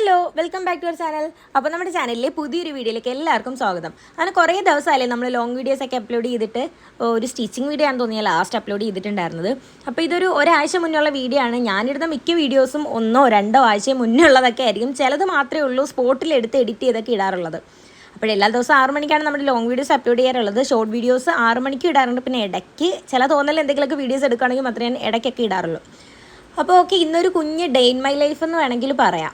Hello welcome back to our channel. അപ്പോൾ നമ്മുടെ ചാനലിലെ പുതിയൊരു വീഡിയോയിലേക്ക് എല്ലാവർക്കും സ്വാഗതം. അങ്ങനെ കുറേ ദിവസമല്ലേ നമ്മൾ ലോങ് വീഡിയോസൊക്കെ അപ്ലോഡ് ചെയ്തിട്ട് ഒരു സ്റ്റിച്ചിങ് വീഡിയോ ആണെന്ന് തോന്നിയാൽ ലാസ്റ്റ് അപ്ലോഡ് ചെയ്തിട്ടുണ്ടായിരുന്നത്. അപ്പോൾ ഇതൊരു ഒരാഴ്ച മുന്നുള്ള വീഡിയോ ആണ്. ഞാനിടുന്ന മിക്ക വീഡിയോസും 1-2 ആഴ്ച മുന്നേ ഉള്ളതൊക്കെ ആയിരിക്കും. ചിലത് മാത്രമേ ഉള്ളൂ സ്പോട്ടിൽ എടുത്ത് എഡിറ്റ് ചെയ്തൊക്കെ ഇടാറുള്ളത്. അപ്പോൾ എല്ലാ ദിവസവും 6 മണിക്കാണ് നമ്മുടെ ലോങ് വീഡിയോസ് അപ്ലോഡ് ചെയ്യാറുള്ളത്. ഷോർട്ട് വീഡിയോസ് 6 മണിക്ക് ഇടാറുണ്ട്. പിന്നെ ഇടയ്ക്ക് ചില തോന്നൽ എന്തെങ്കിലുമൊക്കെ വീഡിയോസ് എടുക്കുകയാണെങ്കിൽ മാത്രമേ ഞാൻ ഇടയ്ക്കൊക്കെ ഇടാറുള്ളൂ. അപ്പോൾ ഓക്കെ, ഇന്നൊരു കുഞ്ഞ് ഡേ ഇൻ മൈ ലൈഫ് എന്ന് വേണമെങ്കിൽ പറയാം.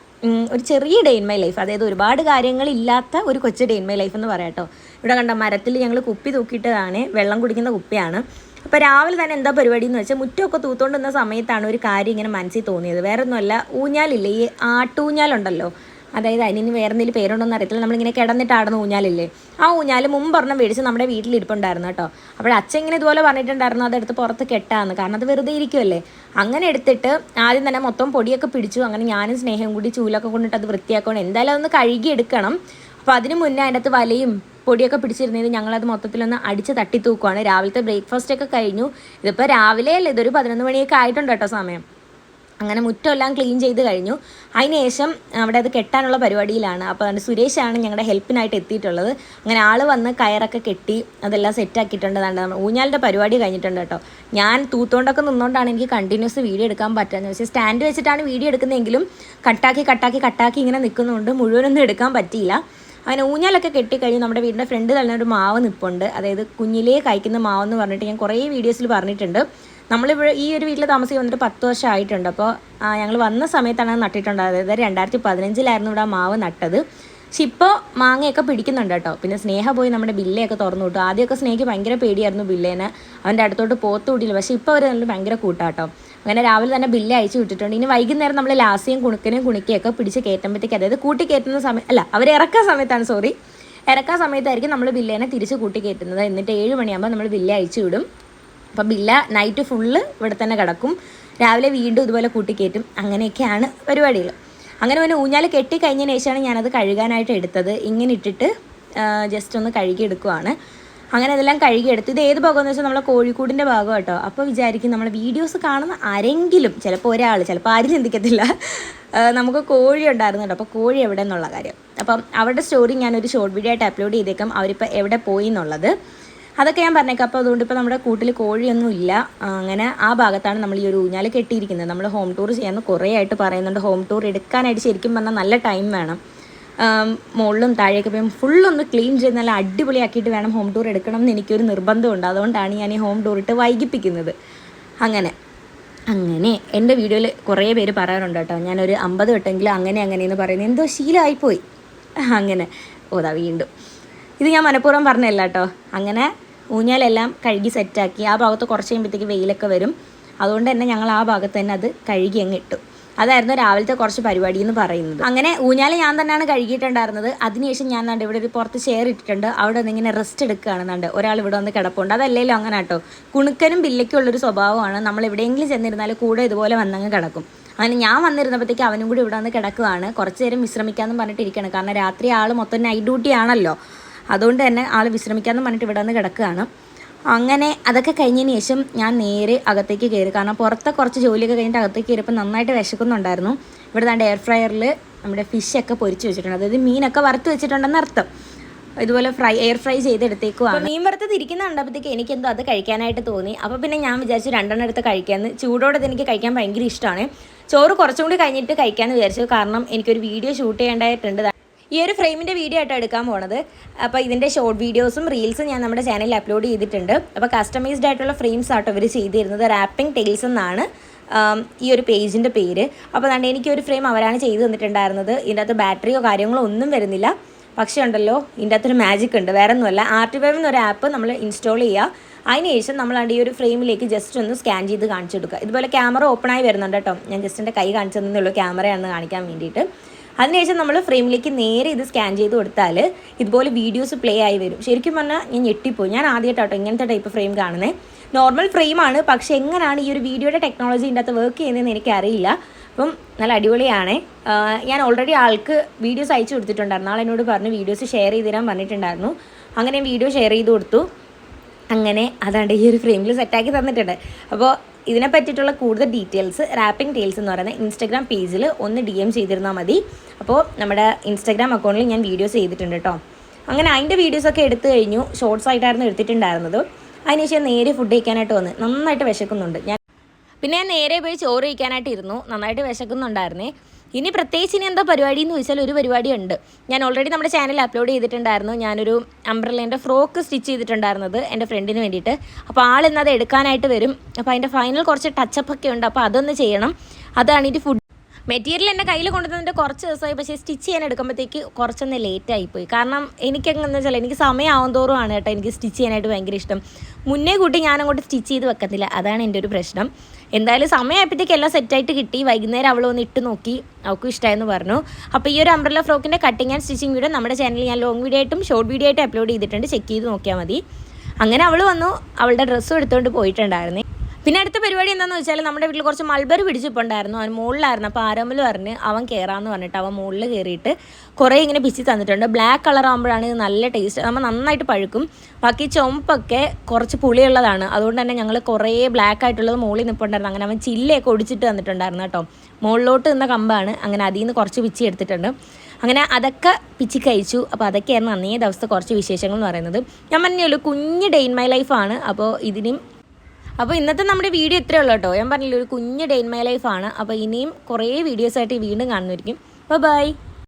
ഒരു ചെറിയ ഡേ ഇൻ മൈ ലൈഫ്, അതായത് ഒരുപാട് കാര്യങ്ങളില്ലാത്ത ഒരു കൊച്ചു ഡേ ഇൻ മൈ ലൈഫ് എന്ന് പറയാം കേട്ടോ. ഇവിടെ കണ്ട മരത്തിൽ ഞങ്ങൾ കുപ്പി തൂക്കിയിട്ടതാണ്, വെള്ളം കുടിക്കുന്ന കുപ്പിയാണ്. അപ്പോൾ രാവിലെ തന്നെ എന്താ പരിപാടി എന്ന് വെച്ചാൽ മുറ്റമൊക്കെ തൂത്തോണ്ടിരുന്ന സമയത്താണ് ഒരു കാര്യം ഇങ്ങനെ മനസ്സിൽ തോന്നിയത്. വേറെ ഒന്നുമല്ല, ഊഞ്ഞാലില്ലേ, ഈ ആട്ടൂഞ്ഞാലുണ്ടല്ലോ, അതായത് അതിന് വേറെ എന്തെങ്കിലും പേരുണ്ടോന്ന് അറിയത്തില്ല, നമ്മളിങ്ങനെ കിടന്നിട്ട് ആടുന്ന ഊഞ്ഞാലില്ലേ, ആ ഊഞ്ഞാൽ മുമ്പൊരെണ്ണം മേടിച്ച് നമ്മുടെ വീട്ടിലിരിപ്പുണ്ടായിരുന്നു കേട്ടോ. അപ്പോൾ അച്ഛൻ ഇങ്ങനെ ഇതുപോലെ പറഞ്ഞിട്ടുണ്ടായിരുന്നു അതെടുത്ത് പുറത്ത് കെട്ടാന്ന്, കാരണം അത് വെറുതെ ഇരിക്കുമല്ലേ. അങ്ങനെ എടുത്തിട്ട് ആദ്യം തന്നെ മൊത്തം പൊടിയൊക്കെ പിടിച്ചു. അങ്ങനെ ഞാനും സ്നേഹം കൂടി ചൂലൊക്കെ കൊണ്ടിട്ട് അത് വൃത്തിയാക്കണം, എന്തായാലും അതൊന്ന് കഴുകി എടുക്കണം. അപ്പോൾ അതിന് മുന്നേ അതിൻ്റെ അകത്ത് വലയും പൊടിയൊക്കെ പിടിച്ചിരുന്നത് ഞങ്ങളത് മൊത്തത്തിലൊന്ന് അടിച്ച് തട്ടി തൂക്കുവാണ്. രാവിലത്തെ ബ്രേക്ക്ഫാസ്റ്റ് ഒക്കെ കഴിഞ്ഞു. ഇതിപ്പോൾ രാവിലെ അല്ലേ, ഇതൊരു 11 മണിയൊക്കെ ആയിട്ടുണ്ട് കേട്ടോ സമയം. അങ്ങനെ മുറ്റമെല്ലാം ക്ലീൻ ചെയ്ത് കഴിഞ്ഞു. അതിനുശേഷം അവിടെ അത് കെട്ടാനുള്ള പരിപാടിയിലാണ്. അപ്പോൾ അതുകൊണ്ട് സുരേഷാണ് ഞങ്ങളുടെ ഹെൽപ്പിനായിട്ട് എത്തിയിട്ടുള്ളത്. അങ്ങനെ ആൾ വന്ന് കയറൊക്കെ കെട്ടി അതെല്ലാം സെറ്റാക്കിയിട്ടുണ്ട്. നമ്മൾ ഊഞ്ഞാലിൻ്റെ പരിപാടി കഴിഞ്ഞിട്ടുണ്ട് കേട്ടോ. ഞാൻ തൂത്തോണ്ടൊക്കെ നിന്നുകൊണ്ടാണ് എനിക്ക് കണ്ടിന്യൂസ് വീഡിയോ എടുക്കാൻ പറ്റുന്നത്. പക്ഷേ സ്റ്റാൻഡ് വെച്ചിട്ടാണ് വീഡിയോ എടുക്കുന്നതെങ്കിലും കട്ടാക്കി ഇങ്ങനെ നിൽക്കുന്നതുകൊണ്ട് മുഴുവനൊന്നും എടുക്കാൻ പറ്റിയില്ല. അങ്ങനെ ഊഞ്ഞാലൊക്കെ കെട്ടിക്കഴിഞ്ഞ് നമ്മുടെ വീടിൻ്റെ ഫ്രണ്ട് തന്നെ ഒരു മാവ് നിൽപ്പുണ്ട്. അതായത് കുഞ്ഞിലേ കഴിക്കുന്ന മാവെന്ന് പറഞ്ഞിട്ട് ഞാൻ കുറേ വീഡിയോസിൽ പറഞ്ഞിട്ടുണ്ട്. നമ്മളിവിടെ ഈ ഒരു വീട്ടിൽ താമസിച്ച് വന്നിട്ട് 10 വർഷം ആയിട്ടുണ്ട്. അപ്പോൾ ഞങ്ങൾ വന്ന സമയത്താണ് നട്ടിട്ടുണ്ട്. അതായത് 2015 ഇവിടെ മാവ് നട്ടത്. പക്ഷെ ഇപ്പോൾ മാങ്ങയൊക്കെ പിടിക്കുന്നുണ്ട് കേട്ടോ. പിന്നെ സ്നേഹ പോയി നമ്മുടെ ബില്ലയൊക്കെ തുറന്നു വിട്ടു. ആദ്യമൊക്കെ സ്നേഹയ്ക്ക് ഭയങ്കര പേടിയായിരുന്നു ബില്ലേനെ, അവൻ്റെ അടുത്തോട്ട് പോത്ത് വിട്ടില്ല. പക്ഷേ ഇപ്പോൾ അവർ നല്ല ഭയങ്കര കൂട്ടാട്ടോ. അങ്ങനെ രാവിലെ തന്നെ ബില്ല് അയച്ചു വിട്ടിട്ടുണ്ട്. ഇനി വൈകുന്നേരം നമ്മൾ ലാസിയും കുണിക്കയൊക്കെ പിടിച്ച് കയറ്റുമ്പോഴത്തേക്ക്, അതായത് കൂട്ടി കയറ്റുന്ന സമയം അല്ല, അവർ ഇറക്കാൻ സമയത്താണ്, ഇറക്കാൻ സമയത്തായിരിക്കും നമ്മൾ ബില്ലേനെ തിരിച്ച് കൂട്ടി കയറ്റുന്നത്. എന്നിട്ട് 7 മണിയാകുമ്പോൾ നമ്മൾ ബില്ല് അയച്ചു വിടും. അപ്പം ബില്ല നൈറ്റ് ഫുള്ള് ഇവിടെ തന്നെ കിടക്കും. രാവിലെ വീണ്ടും ഇതുപോലെ കൂട്ടിക്കയറ്റും. അങ്ങനെയൊക്കെയാണ് പരിപാടികൾ. അങ്ങനെ പിന്നെ ഊഞ്ഞാൽ കെട്ടി കഴിഞ്ഞതിന് ശേഷമാണ് ഞാനത് കഴുകാനായിട്ട് എടുത്തത്. ഇങ്ങനെ ഇട്ടിട്ട് ജസ്റ്റ് ഒന്ന് കഴുകിയെടുക്കുവാണ്. അങ്ങനെ അതെല്ലാം കഴുകിയെടുത്ത്. ഇത് ഏത് ഭാഗമെന്ന് വെച്ചാൽ നമ്മളെ കോഴിക്കൂടിൻ്റെ ഭാഗം കേട്ടോ. അപ്പോൾ വിചാരിക്കും നമ്മൾ വീഡിയോസ് കാണുന്ന ആരെങ്കിലും, ചിലപ്പോൾ ഒരാൾ, ചിലപ്പോൾ ആരും ചിന്തിക്കത്തില്ല, നമുക്ക് കോഴി ഉണ്ടായിരുന്നു കേട്ടോ. അപ്പോൾ കോഴി എവിടെ എന്നുള്ള കാര്യം. അപ്പം അവരുടെ സ്റ്റോറി ഞാനൊരു ഷോർട്ട് വീഡിയോ ആയിട്ട് അപ്ലോഡ് ചെയ്തേക്കാം, അവരിപ്പോൾ എവിടെ പോയി എന്നുള്ളത്. അതൊക്കെ ഞാൻ പറഞ്ഞേക്കാം. അപ്പോൾ അതുകൊണ്ട് ഇപ്പോൾ നമ്മുടെ കൂട്ടിൽ കോഴിയൊന്നും ഇല്ല. അങ്ങനെ ആ ഭാഗത്താണ് നമ്മൾ ഈ ഒരു ഊഞ്ഞാൽ കെട്ടിയിരിക്കുന്നത്. നമ്മൾ ഹോം ടൂർ ചെയ്യാമെന്ന് കുറേ ആയിട്ട് പറയുന്നുണ്ട്. ഹോം ടൂർ എടുക്കാനായിട്ട് ശരിക്കും പറഞ്ഞാൽ നല്ല ടൈം വേണം. മുകളിലും താഴേക്ക് പോയി ഫുള്ളൊന്ന് ക്ലീൻ ചെയ്ത് നല്ല അടിപൊളിയാക്കിയിട്ട് വേണം ഹോം ടൂർ എടുക്കണം എന്ന് എനിക്കൊരു നിർബന്ധമുണ്ട്. അതുകൊണ്ടാണ് ഞാൻ ഈ ഹോം ടൂർ ഇട്ട് വൈകിപ്പിക്കുന്നത്. അങ്ങനെ എൻ്റെ വീഡിയോയിൽ കുറേ പേര് പറയാറുണ്ട് കേട്ടോ, ഞാനൊരു 50 വട്ടെങ്കിലും അങ്ങനെയെന്ന് പറയുന്നത് എന്തോ ശീലമായിപ്പോയി. അങ്ങനെ വീണ്ടും ഇത് ഞാൻ മനഃപൂർവ്വം പറഞ്ഞല്ല കേട്ടോ. അങ്ങനെ ഊഞ്ഞാലെല്ലാം കഴുകി സെറ്റാക്കി. ആ ഭാഗത്ത് കുറച്ച് കഴിയുമ്പോഴത്തേക്ക് വെയിലൊക്കെ വരും. അതുകൊണ്ട് തന്നെ ഞങ്ങൾ ആ ഭാഗത്ത് തന്നെ അത് കഴുകി അങ്ങ് ഇട്ടു. അതായിരുന്നു രാവിലത്തെ കുറച്ച് പരിപാടി എന്ന് പറയുന്നത്. അങ്ങനെ ഊഞ്ഞാൽ ഞാൻ തന്നെയാണ് കഴുകിയിട്ടുണ്ടായിരുന്നത്. അതിനുശേഷം ഞാൻ കണ്ട് ഇവിടെ ഒരു പുറത്ത് ചെയർ ഇട്ടിട്ടുണ്ട്. അവിടെ നിന്ന് ഇങ്ങനെ റെസ്റ്റ് എടുക്കുകയാണെന്നുണ്ട്. ഒരാൾ ഇവിടെ വന്ന് കിടപ്പുണ്ട്. അതല്ലല്ലോ അങ്ങനെ കേട്ടോ. കുണുക്കനും ബില്ലയ്ക്കും ഉള്ളൊരു സ്വഭാവമാണ്. നമ്മൾ എവിടെയെങ്കിലും ചെന്നിരുന്നാൽ കൂടെ ഇതുപോലെ വന്നങ്ങ് കിടക്കും. അങ്ങനെ ഞാൻ വന്നിരുന്നപ്പോഴത്തേക്ക് അവനും കൂടി ഇവിടെ വന്ന് കിടക്കുകയാണ്. കുറച്ച് നേരം വിശ്രമിക്കാമെന്ന് പറഞ്ഞിട്ടിരിക്കുകയാണ്. കാരണം രാത്രി ആൾ മൊത്തം നൈറ്റ് ഡ്യൂട്ടി ആണല്ലോ. അതുകൊണ്ട് തന്നെ ആൾ വിശ്രമിക്കാമെന്ന് പറഞ്ഞിട്ട് ഇവിടെ വന്ന് കിടക്കുകയാണ്. അങ്ങനെ അതൊക്കെ കഴിഞ്ഞതിന് ശേഷം ഞാൻ നേരെ അകത്തേക്ക് കയറി. കാരണം പുറത്തെ കുറച്ച് ജോലിയൊക്കെ കഴിഞ്ഞിട്ട് അകത്തേക്ക് കയറിയപ്പോൾ നന്നായിട്ട് വിശക്കുന്നുണ്ടായിരുന്നു. ഇവിടെ ദാണ്ട് എയർ ഫ്രയറിൽ നമ്മുടെ ഫിഷൊക്കെ പൊരിച്ച് വെച്ചിട്ടുണ്ട്. അതായത് മീനൊക്കെ വറുത്ത് വെച്ചിട്ടുണ്ടെന്ന് അർത്ഥം. ഇതുപോലെ എയർ ഫ്രൈ ചെയ്തെടുത്തേക്കുവാണ്. മീൻ വറുത്തത് ഇരിക്കുന്ന കണ്ടപ്പോഴത്തേക്ക് എനിക്കെന്തോ അത് കഴിക്കാനായിട്ട് തോന്നി. അപ്പോൾ പിന്നെ ഞാൻ വിചാരിച്ചു 2 എടുത്ത് കഴിക്കാമെന്ന്. ചൂടോടെ എനിക്ക് കഴിക്കാൻ ഭയങ്കര ഇഷ്ടമാണ്. ചോറ് കുറച്ചും കൂടി കഴിഞ്ഞിട്ട് കഴിക്കാമെന്ന് വിചാരിച്ചു. കാരണം എനിക്കൊരു വീഡിയോ ഷൂട്ട് ചെയ്യേണ്ടതായിട്ടുണ്ട്. ഈ ഒരു ഫ്രെയിമിൻ്റെ വീഡിയോ ആയിട്ടോ എടുക്കാൻ പോണത്. അപ്പോൾ ഇതിൻ്റെ ഷോർട്ട് വീഡിയോസും റീൽസും ഞാൻ നമ്മുടെ ചാനലിൽ അപ്ലോഡ് ചെയ്തിട്ടുണ്ട്. അപ്പോൾ കസ്റ്റമൈസ്ഡ് ആയിട്ടുള്ള ഫ്രെയിംസ് ആട്ടോ ഇവർ ചെയ്തിരുന്നത്. റാപ്പിംഗ് ടെയിൽസ് എന്നാണ് ഈ ഒരു പേജിൻ്റെ പേര്. അപ്പോൾ അതുകൊണ്ട് എനിക്കൊരു ഫ്രെയിം അവരാണ് ചെയ്ത് തന്നിട്ടുണ്ടായിരുന്നത്. ഇതിൻ്റെ അകത്ത് ബാറ്ററിയോ കാര്യങ്ങളോ ഒന്നും വരുന്നില്ല. പക്ഷേ ഉണ്ടല്ലോ, ഇതിൻ്റെ അകത്തൊരു മാജിക് ഉണ്ട്. വേറെ ഒന്നുമല്ല, ആർട്ടിവേവ് എന്നൊരു ആപ്പ് നമ്മൾ ഇൻസ്റ്റാൾ ചെയ്യുക. അതിനുശേഷം നമ്മളാണ്ട് ഈ ഒരു ഫ്രെയിമിലേക്ക് ജസ്റ്റ് ഒന്ന് സ്കാൻ ചെയ്ത് കാണിച്ചു കൊടുക്കുക. ഇതുപോലെ ക്യാമറ ഓപ്പണായി വരുന്നുണ്ട് കേട്ടോ. ഞാൻ ജസ്റ്റ് എൻ്റെ കൈ കാണിച്ചു തന്നേയുള്ളൂ ക്യാമറയാണെന്ന് കാണിക്കാൻ വേണ്ടിയിട്ട്. അതിനുശേഷം നമ്മൾ ഫ്രെയിമിലേക്ക് നേരെ ഇത് സ്കാൻ ചെയ്ത് കൊടുത്താൽ ഇതുപോലെ വീഡിയോസ് പ്ലേ ആയി വരും. ശരിക്കും പറഞ്ഞാൽ ഞാൻ ഞെട്ടിപ്പോയി. ഞാൻ ആദ്യമായിട്ടോ ഇങ്ങനത്തെ ടൈപ്പ് ഫ്രെയിം കാണുന്നത്. നോർമൽ ഫ്രെയിമാണ്, പക്ഷേ എങ്ങനെയാണ് ഈ ഒരു വീഡിയോയുടെ ടെക്നോളജി ഇതിൻ്റെ അകത്ത് വർക്ക് ചെയ്യുന്നതെന്ന് എനിക്കറിയില്ല. അപ്പം നല്ല അടിപൊളിയാണ്. ഞാൻ ഓൾറെഡി ആൾക്ക് വീഡിയോസ് അയച്ചു കൊടുത്തിട്ടുണ്ടായിരുന്നു. ആളെന്നോട് പറഞ്ഞ് വീഡിയോസ് ഷെയർ ചെയ്ത് തരാൻ പറഞ്ഞിട്ടുണ്ടായിരുന്നു. അങ്ങനെ വീഡിയോ ഷെയർ ചെയ്ത് കൊടുത്തു. അങ്ങനെ അതാണ്ട് ഈ ഒരു ഫ്രെയിമിൽ സെറ്റാക്കി തന്നിട്ടുണ്ട്. അപ്പോൾ ഇതിനെ പറ്റിയിട്ടുള്ള കൂടുതൽ ഡീറ്റെയിൽസ് റാപ്പിംഗ് ടെയിൽസ് എന്ന് പറയുന്ന ഇൻസ്റ്റാഗ്രാം പേജിൽ ഒന്ന് DM ചെയ്തിരുന്നാൽ മതി. അപ്പോൾ നമ്മുടെ ഇൻസ്റ്റാഗ്രാം അക്കൗണ്ടിൽ ഞാൻ വീഡിയോസ് ചെയ്തിട്ടുണ്ട് കേട്ടോ. അങ്ങനെ അതിൻ്റെ വീഡിയോസൊക്കെ എടുത്തു കഴിഞ്ഞു. ഷോർട്സ് ആയിട്ടായിരുന്നു എടുത്തിട്ടുണ്ടായിരുന്നത്. അതിനുശേഷം നേരെ ഫുഡ് കഴിക്കാനായിട്ട് വന്ന് നന്നായിട്ട് വിശക്കുന്നുണ്ട്. പിന്നെ ഞാൻ നേരെ പോയി ചോറ് കഴിക്കാനായിട്ട് ഇരുന്നു. നന്നായിട്ട് വിശക്കുന്നുണ്ടായിരുന്നേ. ഇനി പ്രത്യേകിച്ച് ഇനി എന്താ പരിപാടി എന്ന് ചോദിച്ചാൽ ഒരു പരിപാടിയുണ്ട്. ഞാൻ ഓൾറെഡി നമ്മുടെ ചാനലിൽ അപ്ലോഡ് ചെയ്തിട്ടുണ്ടായിരുന്നു. ഞാനൊരു അംബ്രല്ലേൻ്റെ ഫ്രോക്ക് സ്റ്റിച്ച് ചെയ്തിട്ടുണ്ടായിരുന്നത് എൻ്റെ ഫ്രണ്ടിന് വേണ്ടിയിട്ട്. അപ്പോൾ ആളിന്ന് അത് എടുക്കാനായിട്ട് വരും. അപ്പോൾ അതിൻ്റെ ഫൈനൽ കുറച്ച് ടച്ചപ്പൊക്കെ ഉണ്ട്. അപ്പോൾ അതൊന്ന് ചെയ്യണം. അതാണ് ഇത് ഫുഡ് മെറ്റീരിയൽ എൻ്റെ കയ്യിൽ കൊണ്ടുവന്നതിൻ്റെ കുറച്ച് ദിവസമായി. പക്ഷേ സ്റ്റിച്ച് ചെയ്യാൻ എടുക്കുമ്പോഴത്തേക്ക് കുറച്ചൊന്ന് ലേറ്റായിപ്പോയി. കാരണം എനിക്കെങ്ങനെയെന്ന് വെച്ചാൽ എനിക്ക് സമയമാവും തോറുമാണ് കേട്ടോ എനിക്ക് സ്റ്റിച്ച് ചെയ്യാനായിട്ട് ഭയങ്കര ഇഷ്ടം. മുന്നേ കൂട്ടി ഞാനങ്ങോട്ട് സ്റ്റിച്ച് ചെയ്ത് വെക്കത്തില്ല. അതാണ് എൻ്റെ ഒരു പ്രശ്നം. എന്തായാലും സമയമായപ്പോഴത്തേക്ക് എല്ലാം സെറ്റായിട്ട് കിട്ടി. വൈകുന്നേരം അവൾ ഒന്ന് ഇട്ട് നോക്കി, അവൾക്കും ഇഷ്ടമായെന്ന് പറഞ്ഞു. അപ്പോൾ ഈ ഒരു അംബ്രല്ല ഫ്രോക്കിൻ്റെ കട്ടിങ് ആൻഡ് സ്റ്റിച്ചിങ് വീഡിയോ നമ്മുടെ ചാനലിൽ ഞാൻ ലോങ് വീഡിയോ ആയിട്ടും ഷോർട്ട് വീഡിയോ ആയിട്ടും അപ്ലോഡ് ചെയ്തിട്ടുണ്ട്. ചെക്ക് ചെയ്ത് നോക്കിയാൽ മതി. അങ്ങനെ അവൾ വന്നു, അവളുടെ ഡ്രസ്സും എടുത്തുകൊണ്ട് പോയിട്ടുണ്ടായിരുന്നേ. പിന്നെ അടുത്ത പരിപാടി എന്താണെന്ന് വെച്ചാൽ നമ്മുടെ വീട്ടിൽ കുറച്ച് മൾബറി പിടിച്ചിട്ടുണ്ടായിരുന്നു. അവൻ മുകളിലായിരുന്നു. അപ്പോൾ ആരോമൽ പറഞ്ഞ് അവൻ കയറാമെന്ന് പറഞ്ഞിട്ട് അവൻ മുകളിൽ കയറിയിട്ട് കുറേ ഇങ്ങനെ പിച്ചി തന്നിട്ടുണ്ട്. ബ്ലാക്ക് കളർ ആകുമ്പോഴാണ് ഇത് നല്ല ടേസ്റ്റ്. നമ്മൾ നന്നായിട്ട് പഴുക്കും. ബാക്കി ചുമപ്പൊക്കെ കുറച്ച് പുളിയുള്ളതാണ്. അതുകൊണ്ട് തന്നെ ഞങ്ങൾ കുറേ ബ്ലാക്ക് ആയിട്ടുള്ളത് മുകളിൽ നിൽപ്പുണ്ടായിരുന്നു. അങ്ങനെ അവൻ ചില്ലയൊക്കെ ഒടിച്ചിട്ട് തന്നിട്ടുണ്ടായിരുന്നു കേട്ടോ. മുകളിലോട്ട് നിന്ന കമ്പാണ്. അങ്ങനെ അതിൽ നിന്ന് കുറച്ച് പിച്ചി എടുത്തിട്ടുണ്ട്. അങ്ങനെ അതൊക്കെ പിച്ചി കഴിച്ചു. അപ്പോൾ അതൊക്കെയായിരുന്നു അന്നേ ദിവസത്തെ കുറച്ച് വിശേഷങ്ങൾ എന്ന് പറയുന്നത്. ഞാൻ പറഞ്ഞല്ലോ കുഞ്ഞ് ഡേ ഇൻ മൈ ലൈഫാണ്. അപ്പോൾ ഇന്നത്തെ നമ്മുടെ വീഡിയോ ഇത്രയേ ഉള്ളൂ കേട്ടോ. ഞാൻ പറഞ്ഞില്ല ഒരു കുഞ്ഞ് ഡേ ഇൻ മൈ ലൈഫാണ്. അപ്പോൾ ഇനിയും കുറേ വീഡിയോസായിട്ട് വീണ്ടും കാണുന്നതായിരിക്കും. ബൈ.